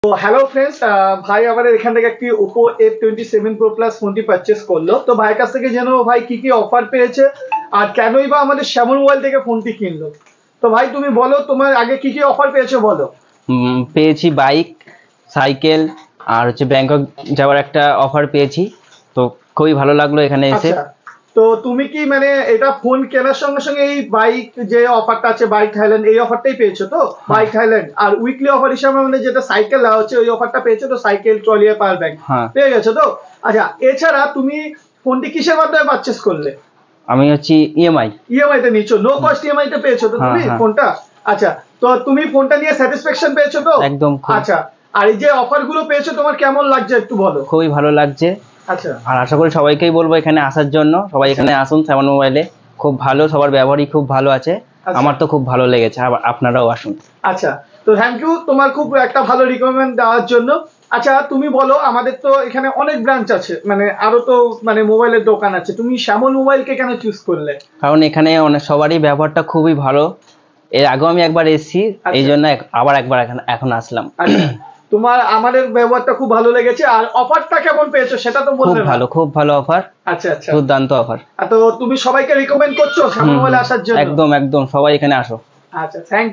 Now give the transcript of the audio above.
তো hello friends, ভাই আমাদের এখান থেকে একটি Oppo F27 Pro Plus ফোনটি পারচেস করলো। তো ভাইয়ের কাছ থেকে জেনে নেবো ভাই কি কি অফার পেয়েছে আর কেনই বা আমাদের শ্যামল মোবাইল থেকে ফোনটি কিনলো। তো ভাই তুমি বলো, তোমার আগে কি কি অফার পেয়েছো বলো। পেয়েছি বাইক, সাইকেল আর হচ্ছে ব্যাংকক যাওয়ার একটা অফার পেয়েছি। তো খুবই ভালো লাগলো এখানে এসে। আচ্ছা, তো তুমি কি মানে এটা ফোন কেনার সঙ্গে সঙ্গে এই বাইক যে অফারটা আছে বাইক থাইল্যান্ড এই অফারটাই পেয়েছো? তো বাইক থাইল্যান্ড আর উইকলি অফার হিসাবে মানে যেটা সাইকেল দেওয়া হচ্ছে ওই অফারটা পেয়েছো তো, সাইকেল ট্রলি আর পাওয়ার ব্যাংক পেয়ে গেছো তো। আচ্ছা, এছাড়া তুমি ফোনটি কিসের মাধ্যমে পারচেস করলে? আমি হচ্ছে ইএমআই তে নিচ্ছো, নো কস্ট ইএমআই তে পেয়েছো তো তুমি ফোনটা? আচ্ছা, তো তুমি ফোনটা নিয়ে স্যাটিসফ্যাকশন পেয়েছো তো? একদম। আচ্ছা, আর এই যে অফার গুলো পেয়েছো তোমার কেমন লাগছে একটু বলো। খুবই ভালো লাগছে। আচ্ছা, আর আশা করি সবাইকেই বলবো এখানে আসার জন্য, সবাই এখানে আসুন। শ্যামল মোবাইলে খুব ভালো, সবার ব্যবহারই খুব ভালো আছে। আমার তো খুব ভালো লেগেছে, আপনারাও আসুন। আচ্ছা, তো থ্যাংক ইউ তোমার খুব একটা ভালো রিকমেন্ড দেওয়ার জন্য। আচ্ছা, তুমি বলো, আমাদের তো এখানে অনেক ব্রাঞ্চ আছে, মানে আরো তো মানে মোবাইলের দোকান আছে, তুমি শ্যামল মোবাইলকে কেন চুজ করলে? কারণ এখানে অনেক সবারই ব্যবহারটা খুবই ভালো। এর আগেও আমি একবার এসেছি, এই জন্য আবার একবার এখন আসলাম। তোমার আমাদের ব্যবহারটা খুব ভালো লেগেছে। আর অফারটা কেমন পেয়েছো সেটা তো বললে। খুব ভালো অফার। আচ্ছা আচ্ছা, দুর্দান্ত অফার। তো তুমি সবাইকে রিকমেন্ড করছো শ্যামল মোবাইলে আসার জন্য? একদম একদম, সবাই এখানে আসো। আচ্ছা, থ্যাংক